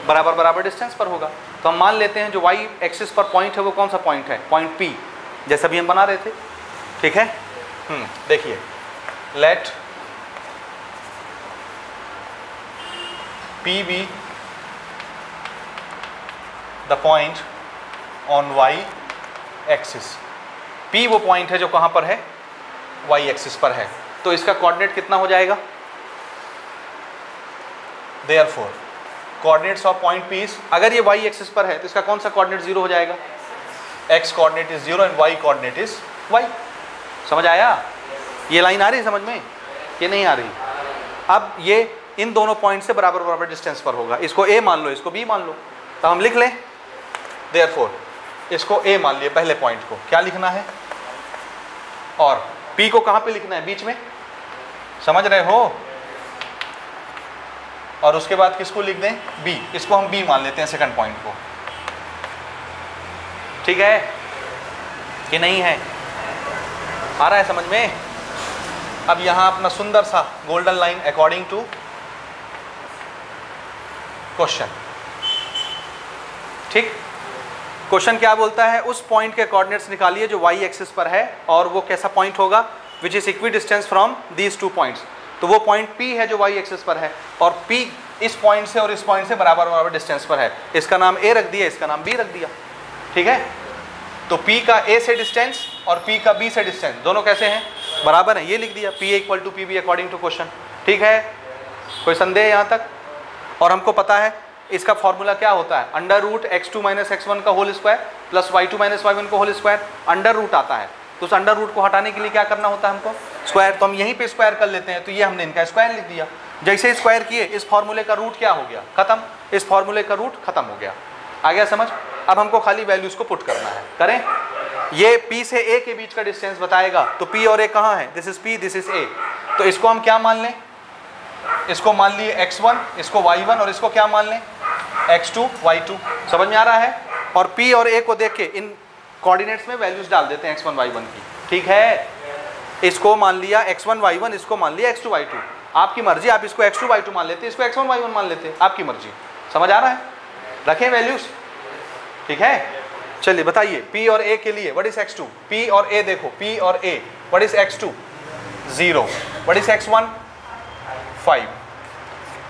बराबर बराबर डिस्टेंस पर होगा। तो हम मान लेते हैं जो y एक्सिस पर पॉइंट है वो कौन सा पॉइंट है? पॉइंट P, जैसा भी हम बना रहे थे। ठीक है, देखिए let P be the point on y axis. P वो पॉइंट है जो कहाँ पर है? y एक्सिस पर है। तो इसका कोऑर्डिनेट कितना हो जाएगा? Therefore coordinates of point P is, अगर ये y एक्सिस पर है तो इसका कौन सा कोऑर्डिनेट 0 हो जाएगा? x coordinate is 0 and y coordinate is y। समझ आया? ये लाइन आ रही है समझ में कि नहीं आ रही? अब ये इन दोनों पॉइंट से बराबर बराबर डिस्टेंस पर होगा। इसको a मान लो, इसको b मान लो, तो हम लिख लें देयरफॉर इसको a मान लिए पहले पॉइंट को, क्या लिखना है? और p को कहाँ पे लिखना है? बीच में। समझ रहे हो? और उसके बाद किसको लिख दें? b। इसको हम b मान लेते हैं सेकंड पॉइंट को। ठीक है कि नहीं है? आ रहा है समझ में? अब यहाँ अपना सुंदर सा golden line according to question. ठीक, क्वेश्चन क्या बोलता है? उस पॉइंट के कोऑर्डिनेट्स निकालिए जो y एक्सिस पर है और वो कैसा पॉइंट होगा? Which is equi distance from these 2 points. तो वो पॉइंट P है जो y एक्सिस पर है और P इस पॉइंट से और इस पॉइंट से बराबर बराबर डिस्टेंस पर है। इसका नाम A रख दिया, इसका नाम B रख दिया। ठीक है, तो P का A से डिस्टेंस और P का B से डिस्टेंस दोनों कैसे हैं? बराबर है, ये लिख दिया P equal to PB according to question. ठीक है, कोई संदेह यहाँ तक? और हमको पता है इसका फॉर्मूला क्या होता है? √x2 - x1 का whole square plus y2 - y1 का होल स्क्वायर। अंडर रूट आता है तो उस अंडर रूट को हटाने के लिए क्या करना होता है हमको? स्क्वायर। तो हम यहीं पे स्क्वायर कर लेते हैं, तो ये हमने इनका स्क्वायर लिख दिया। जैसे स्क्वायर किए इस फॉर्मूले का रूट क्या हो गया? खत्म। इस फॉर्मूले का रूट खत्म हो गया। आ गया समझ? अब हमको खाली वैल्यूज को पुट करना है। करें? ये P से A के बीच का डिस्टेंस बताएगा, तो P और A कहाँ है? This is P, this is A। तो इसको हम क्या मान लें? इसको मान लिए x1, इसको y1 और इसको क्या मान लें? x2, y2। समझ में आ रहा है? और P और A को देख के इन कोऑर्डिनेट्स में वैल्यूज डाल देते हैं x1 y1 की। ठीक है, इसको मान लिया x1 y1, इसको मान लिया x2 y2। आपकी मर्जी, आप इसको x2 y2 मान लेते, इसको x1 y1 मान लेते, आपकी मर्जी। समझ आ रहा है? रखें वैल्यूज? ठीक है, चलिए बताइए P और A के लिए व्हाट इज x2? P और A देखो, P और A what is x2? 0। What is x1? 5,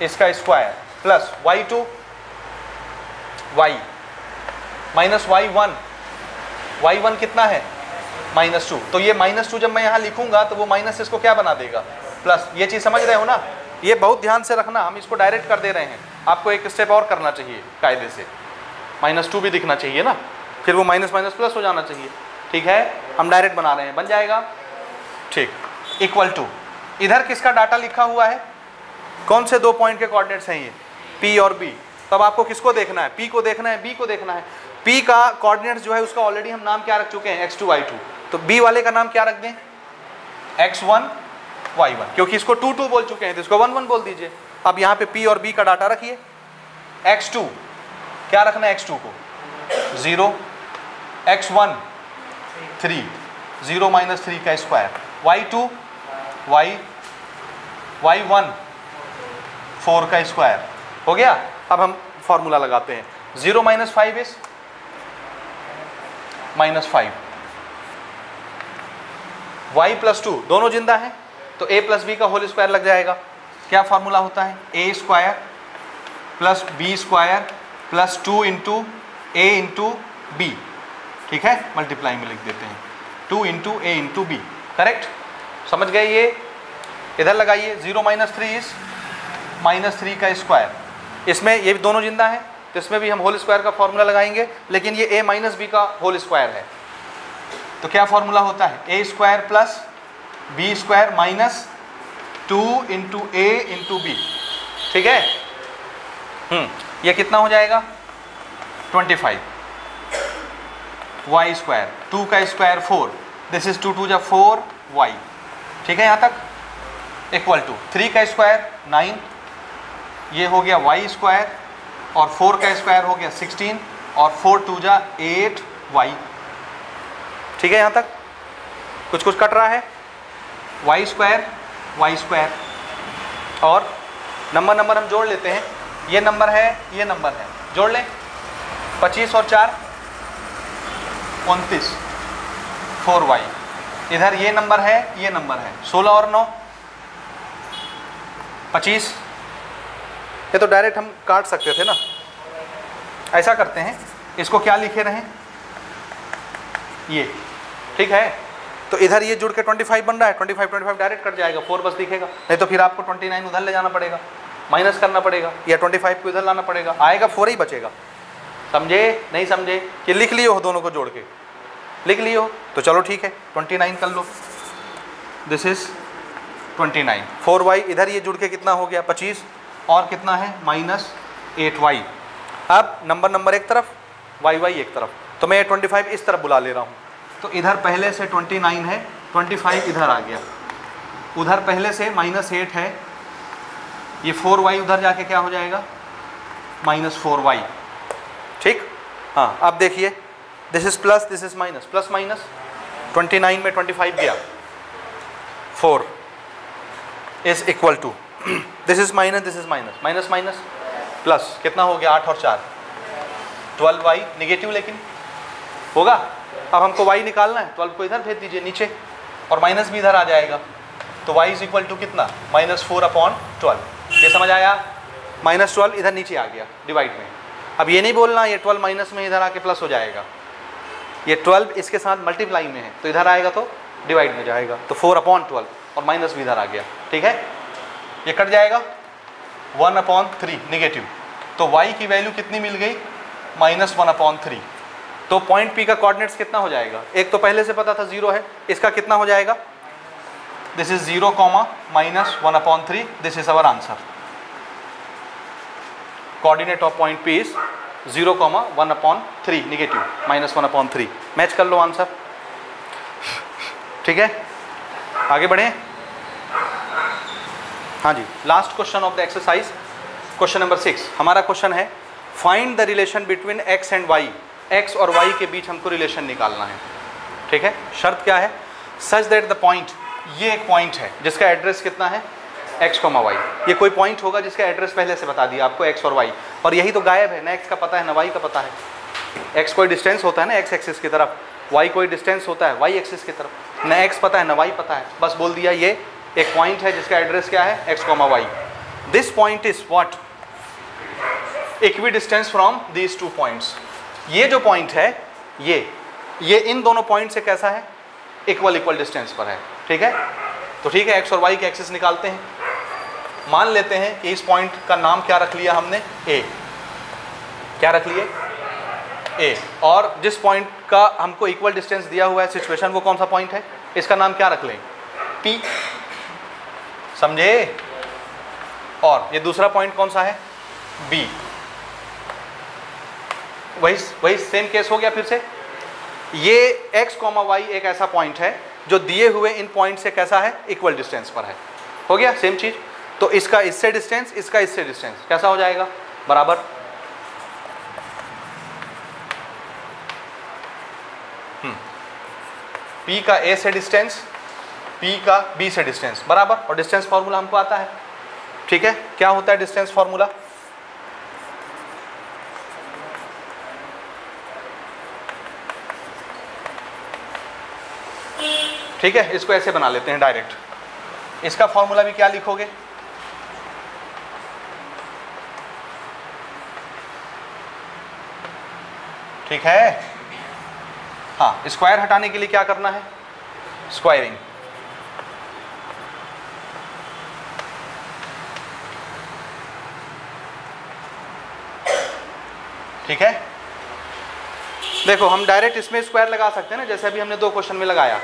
इसका square plus y2 y minus y1, y1 कितना है? -2। तो ये -2 जब मैं यहाँ लिखूंगा तो वो माइनस इसको क्या बना देगा? प्लस। ये चीज़ समझ रहे हो ना? ये बहुत ध्यान से रखना, हम इसको डायरेक्ट कर दे रहे हैं, आपको एक स्टेप और करना चाहिए कायदे से, -2 भी दिखना चाहिए ना, फिर वो माइनस माइनस प्लस हो जाना चाहिए, ठीक है। हम डायरेक्ट बना रहे हैं, बन जाएगा, ठीक। इक्वल टू, इधर किसका डाटा लिखा हुआ है, कौन से 2 पॉइंट के कोऑर्डिनेट्स हैं ये, P और B। तब आपको किसको देखना है, P को देखना है, B को देखना है। P का कोऑर्डिनेट्स जो है उसका ऑलरेडी हम नाम क्या रख चुके हैं, x2 y2, तो B वाले का नाम क्या रख दें, x1 y1, क्योंकि इसको 2 2 बोल चुके हैं तो इसको 1 1 बोल दीजिए। अब यहाँ पे P और B का डाटा रखिए, x2 क्या रखना है, x2 को 0, x1 3, 0 - 3 का स्क्वायर, y2 y1 4 का स्क्वायर हो गया। अब हम फॉर्मूला लगाते हैं, 0 - 5 इज -5, y + 2 दोनों जिंदा हैं तो a + b का होल स्क्वायर लग जाएगा। क्या फॉर्मूला होता है, a² + b² + 2 × a × b, ठीक है, मल्टीप्लाई में लिख देते हैं 2 × a × b, करेक्ट, समझ गए। ये इधर लगाइए, 0 - 3 इज -3 का स्क्वायर, इसमें ये भी दोनों जिंदा हैं तो इसमें भी हम होल स्क्वायर का फॉर्मूला लगाएंगे, लेकिन ये a - b का होल स्क्वायर है तो क्या फॉर्मूला होता है, a² + b² - 2 × a × b, ठीक है। ये कितना हो जाएगा, 25, y², 2 का स्क्वायर 4, दिस इज 2 2 जा 4 y, ठीक है, यहाँ तक। इक्वल टू 3 का स्क्वायर 9, ये हो गया y² और 4 का स्क्वायर हो गया 16 और 4 2 जा 8 y, ठीक है, यहाँ तक कुछ कुछ कट रहा है, y² और नंबर हम जोड़ लेते हैं, ये नंबर है, ये नंबर है, जोड़ लें, 25 और 4 29, 4y, इधर ये नंबर है, ये नंबर है, 16 और 9 25, ये तो डायरेक्ट हम काट सकते थे ना, ऐसा करते हैं, इसको क्या लिखे रहें, ये, ठीक है। तो इधर ये जुड़ के 25 बन रहा है, 25 डायरेक्ट कट जाएगा, 4 बस दिखेगा, नहीं तो फिर आपको 29 उधर ले जाना पड़ेगा, माइनस करना पड़ेगा, या 25 को इधर लाना पड़ेगा, आएगा 4 ही बचेगा, समझे नहीं समझे, कि लिख लिए हो, दोनों को जोड़ के लिख लिए हो तो चलो ठीक है, 29 कर लो, दिस इज 29, 4y, इधर ये जुड़ के कितना हो गया 25 और कितना है -8y। अब नंबर एक तरफ, y एक तरफ, तो मैं 25 इस तरफ बुला ले रहा हूँ, तो इधर पहले से 29 है, 25 इधर आ गया, उधर पहले से -8 है, ये 4y उधर जाके क्या हो जाएगा -4y, ठीक। हाँ, अब देखिए, this is plus, this is minus, plus minus, 29 में 25 गया, 4 is equal to, this is minus, this is minus, minus minus plus, कितना हो गया 8 और 4 12y, निगेटिव लेकिन होगा। अब हमको y निकालना है, 12 को इधर भेज दीजिए नीचे, और माइनस भी इधर आ जाएगा, तो y इज इक्वल टू कितना -4/12, ये समझ आया, -12 इधर नीचे आ गया डिवाइड में। अब ये नहीं बोलना ये 12 माइनस में इधर आके प्लस हो जाएगा, ये 12 इसके साथ मल्टीप्लाई में है तो इधर आएगा तो डिवाइड में जाएगा, तो 4/12 और माइनस भी इधर आ गया, ठीक है, ये कट जाएगा, 1/3 निगेटिव, तो y की वैल्यू कितनी मिल गई -1/3। तो पॉइंट P का कोऑर्डिनेट्स कितना हो जाएगा, एक तो पहले से पता था 0 है, इसका कितना हो जाएगा, this is 0, -1/3, this is our answer. Coordinate of point P is 0, 1/3 negative, -1/3, match कर लो आंसर, ठीक है, आगे बढ़ें। हाँ जी, last question of the exercise, question number 6, हमारा क्वेश्चन है find the relation between x and y, x और y के बीच हमको रिलेशन निकालना है, ठीक है। शर्त क्या है, सच दैट द पॉइंट, ये एक पॉइंट है जिसका एड्रेस कितना है x, y, ये कोई पॉइंट होगा जिसका एड्रेस पहले से बता दिया आपको x और y, और यही तो गायब है, ना x का पता है ना y का पता है। x कोई डिस्टेंस होता है ना x एक्सिस की तरफ, y कोई डिस्टेंस होता है y एक्सिस की तरफ, ना x पता है ना y पता है, बस बोल दिया ये एक पॉइंट है जिसका एड्रेस क्या है x, y। This point is what, equi distance from these 2 points, ये जो पॉइंट है ये इन दोनों पॉइंट से कैसा है, इक्वल डिस्टेंस पर है, ठीक है। तो ठीक है, x और y के एक्सिस निकालते हैं, मान लेते हैं कि इस पॉइंट का नाम क्या रख लिया हमने, ए। क्या रख लिए, ए। और जिस पॉइंट का हमको इक्वल डिस्टेंस दिया हुआ है सिचुएशन, वो कौन सा पॉइंट है, इसका नाम क्या रख लें, पी। समझे? और ये दूसरा पॉइंट कौन सा है, बी। वही सेम केस हो गया फिर से। ये x, y एक ऐसा पॉइंट है जो दिए हुए इन पॉइंट से कैसा है, इक्वल डिस्टेंस पर है। हो गया सेम चीज। तो इसका इससे डिस्टेंस, इसका इससे डिस्टेंस कैसा हो जाएगा, बराबर। P का A से डिस्टेंस, P का B से डिस्टेंस बराबर। और डिस्टेंस फॉर्मूला हमको आता है, ठीक है। क्या होता है डिस्टेंस फॉर्मूला, ठीक है। इसको ऐसे बना लेते हैं डायरेक्ट। इसका फॉर्मूला भी क्या लिखोगे, ठीक है। हाँ, स्क्वायर हटाने के लिए क्या करना है, स्क्वायरिंग। ठीक है। देखो हम डायरेक्ट इसमें स्क्वायर लगा सकते हैं ना, जैसे अभी हमने 2 क्वेश्चन में लगाया।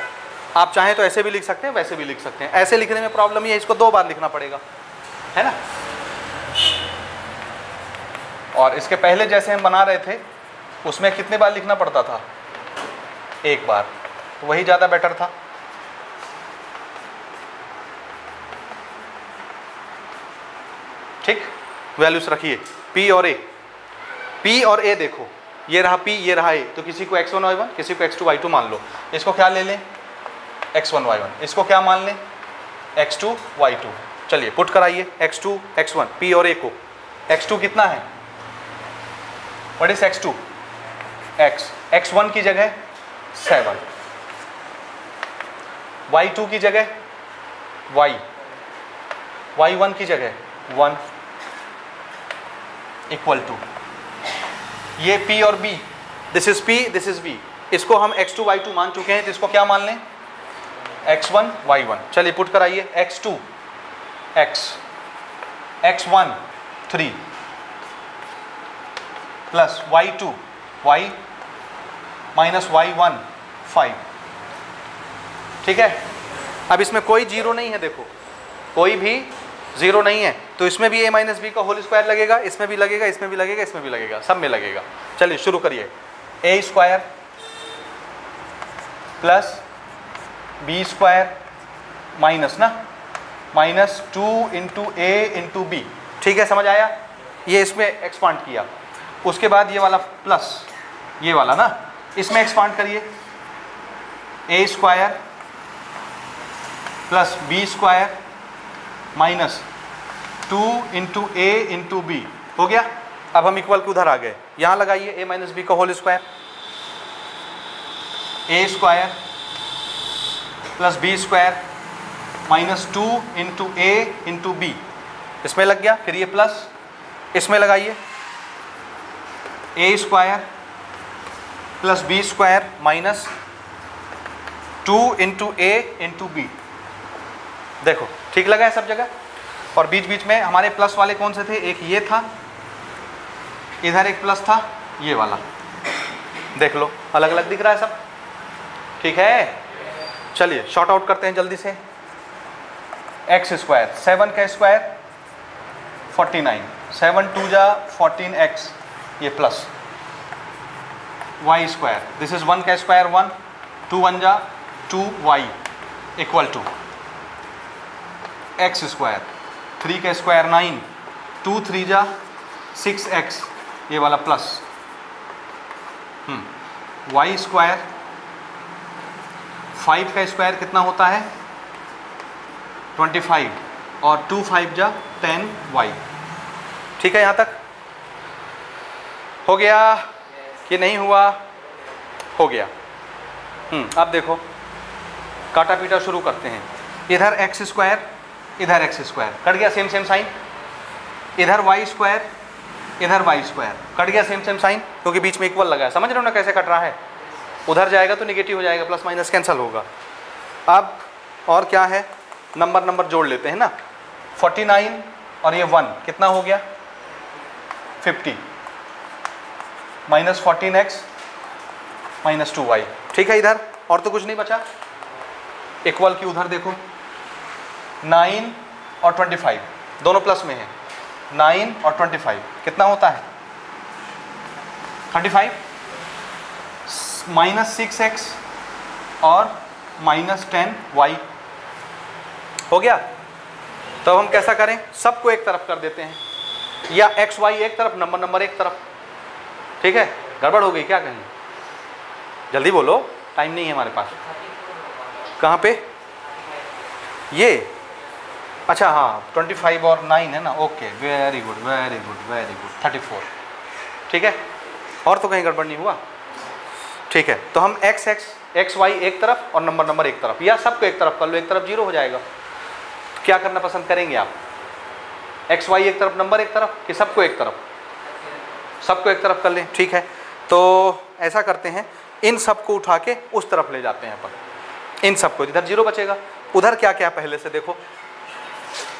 आप चाहें तो ऐसे भी लिख सकते हैं, वैसे भी लिख सकते हैं। ऐसे लिखने में प्रॉब्लम ही है, इसको 2 बार लिखना पड़ेगा, है ना। और इसके पहले जैसे हम बना रहे थे उसमें कितने बार लिखना पड़ता था, 1 बार। तो वही ज़्यादा बेटर था। ठीक, वैल्यूज रखिए P और A। P और A देखो, ये रहा P, ये रहा A। तो किसी को x1 y1, किसी को x2 y2 मान लो। इसको क्या ले लें, x1 y1। इसको क्या मान लें, x2 y2। चलिए पुट कराइए, x2 x1, P और A को। x2 कितना है, what is x2, x। x1 की जगह 7, y2 की जगह y, y1 की जगह 1 इक्वल टू ये P और B। This is P, this is B। इसको हम x2 y2 मान चुके हैं, तो इसको क्या मान लें, x1 y1। चलिए पुट कराइए, x2 x, x1 3 plus y2 y minus y1 5। ठीक है। अब इसमें कोई जीरो नहीं है, देखो कोई भी जीरो नहीं है, तो इसमें भी a माइनस बी का होल स्क्वायर लगेगा, इसमें भी लगेगा, इसमें भी लगेगा, इसमें भी लगेगा, सब में लगेगा। चलिए शुरू करिए, a square plus b square minus ना, minus 2 into a into B. ठीक है, समझ आया। ये इसमें एक्सपांड किया, उसके बाद ये वाला प्लस ये वाला ना, इसमें एक्सपांड करिए, a square plus b square minus 2 into a into b. हो गया। अब हम इक्वल के उधर आ गए, यहाँ लगाइए a माइनस बी का whole square, a square plus b square minus 2 into a into b. इसमें लग गया, फिर ये प्लस इसमें लगाइए, a square plus b square minus 2 into a into b. देखो ठीक लगा है सब जगह। और बीच बीच में हमारे प्लस वाले कौन से थे, एक ये था, इधर एक प्लस था, ये वाला। देख लो अलग अलग दिख रहा है सब, ठीक है। चलिए शॉर्ट आउट करते हैं जल्दी से। एक्स स्क्वायर, 7 का स्क्वायर 49, 7 2 जा 14x, ये plus y square, this is 1 का स्क्वायर 1, 2 1 जा 2y equal to x square, 3 का स्क्वायर 9, 2 3 जा 6x, ये वाला प्लस वाई स्क्वायर, 5 का स्क्वायर कितना होता है 25, और 2 5 जा 10y। ठीक है, यहाँ तक हो गया कि नहीं हुआ, हो गया। अब देखो काटा पीटा शुरू करते हैं। इधर एक्स स्क्वायर, इधर एक्स स्क्वायर, कट गया सेम सेम साइन। इधर वाई स्क्वायर, इधर वाई स्क्वायर, कट गया सेम सेम साइन, क्योंकि बीच में इक्वल लगा है। समझ रहे हो ना कैसे कट रहा है, उधर जाएगा तो निगेटिव हो जाएगा, प्लस माइनस कैंसिल होगा। अब और क्या है, नंबर जोड़ लेते हैं ना। 49 और ये 1 कितना हो गया 50 माइनस 14x माइनस 2y। ठीक है, इधर और तो कुछ नहीं बचा। इक्वल की उधर देखो 9 और 25 दोनों प्लस में है। 9 और 25 कितना होता है 35 माइनस 6x और माइनस 10y हो गया। तो हम कैसा करें, सबको एक तरफ कर देते हैं, या एक्स वाई एक तरफ, नंबर एक तरफ। ठीक है, गड़बड़ हो गई क्या कहीं? जल्दी बोलो, टाइम नहीं है हमारे पास। कहाँ पे ये? अच्छा हाँ 25 और 9 है ना। Okay, very good very good very good, 34। ठीक है, और तो कहीं गड़बड़ नहीं हुआ। ठीक है, तो हम एक्स वाई एक तरफ और नंबर एक तरफ, या सबको एक तरफ कर लो, एक तरफ 0 हो जाएगा। तो क्या करना पसंद करेंगे आप, एक्स वाई एक तरफ नंबर एक तरफ, कि सबको एक तरफ? सबको एक तरफ कर लें। ठीक है, तो ऐसा करते हैं, इन सबको उठा के उस तरफ ले जाते हैं अपन। इन सबको, इधर 0 बचेगा। उधर क्या क्या पहले से देखो,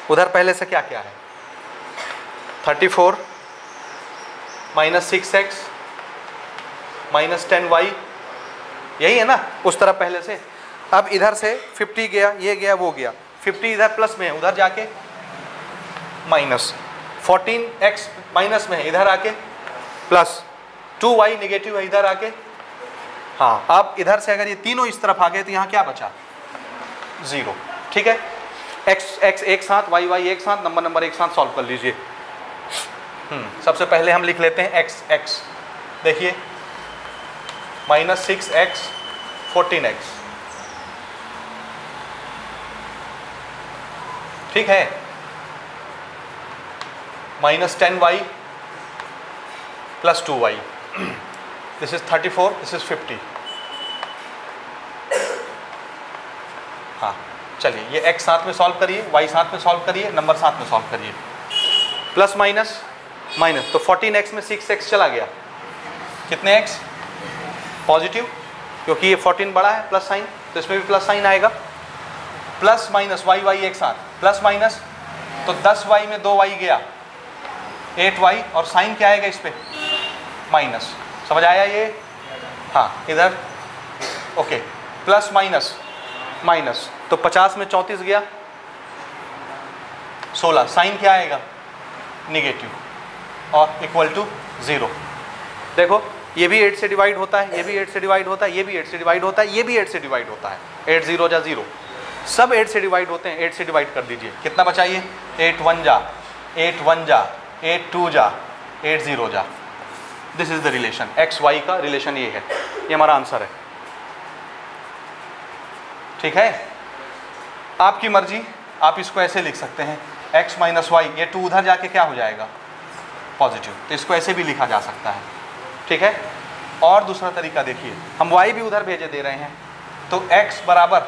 उधर पहले से क्या क्या है 34 माइनस 6x माइनस 10y, यही है ना उस तरफ पहले से। अब इधर से 50 गया, ये गया, वो गया। 50 इधर प्लस में है, उधर जाके माइनस। 14x माइनस में है, इधर आके प्लस। 2y निगेटिव है, इधर आके हाँ। अब इधर से अगर ये तीनों इस तरफ आ गए तो यहाँ क्या बचा 0। ठीक है, x एक साथ, y एक साथ, नंबर एक साथ सॉल्व कर लीजिए। सबसे पहले हम लिख लेते हैं x। देखिए माइनस 6x 14x। ठीक है, minus 10y plus 2y। This is 34, this is 50। हाँ चलिए, ये x साथ में सॉल्व करिए, y साथ में सॉल्व करिए, नंबर साथ में सॉल्व करिए। प्लस माइनस माइनस, तो 14x में 6x चला गया, कितने x पॉजिटिव, क्योंकि ये 14 बड़ा है प्लस साइन, तो इसमें भी प्लस साइन आएगा। प्लस माइनस y एक साथ, प्लस माइनस, तो 10y में 2y गया 8y, और साइन क्या आएगा इस पर माइनस। समझ आया ये? हाँ इधर ओके, प्लस माइनस माइनस, तो 50 में 34 गया 16, साइन क्या आएगा निगेटिव, और इक्वल टू 0। देखो ये भी 8 से डिवाइड होता है, ये भी 8 से डिवाइड होता है, ये भी 8 से डिवाइड होता है, ये भी 8 से डिवाइड होता है। 8 0 जा 0, सब 8 से डिवाइड होते हैं। 8 से डिवाइड कर दीजिए, कितना बचाइए 8 1 जा, 8 1 जा, 8 2 जा, 8 0 जा। This is the relation, x y का रिलेशन ये है, ये हमारा आंसर है। ठीक है, आपकी मर्जी, आप इसको ऐसे लिख सकते हैं x माइनस वाई, ये 2 उधर जाके क्या हो जाएगा पॉजिटिव, तो इसको ऐसे भी लिखा जा सकता है। ठीक है, और दूसरा तरीका देखिए, हम y भी उधर भेजे दे रहे हैं, तो x बराबर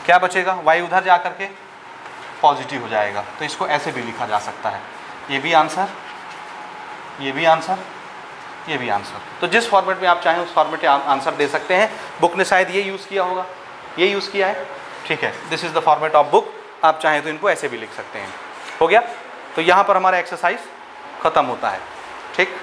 क्या बचेगा, y उधर जा करके पॉजिटिव हो जाएगा, तो इसको ऐसे भी लिखा जा सकता है। ये भी आंसर, ये भी आंसर, ये भी आंसर। तो जिस फॉर्मेट में आप चाहें उस फॉर्मेट में आप आंसर दे सकते हैं। बुक ने शायद ये यूज़ किया होगा, ये यूज़ किया है। ठीक है, this is the format of book. आप चाहें तो इनको ऐसे भी लिख सकते हैं। हो गया, तो यहाँ पर हमारा एक्सरसाइज ख़त्म होता है। ठीक।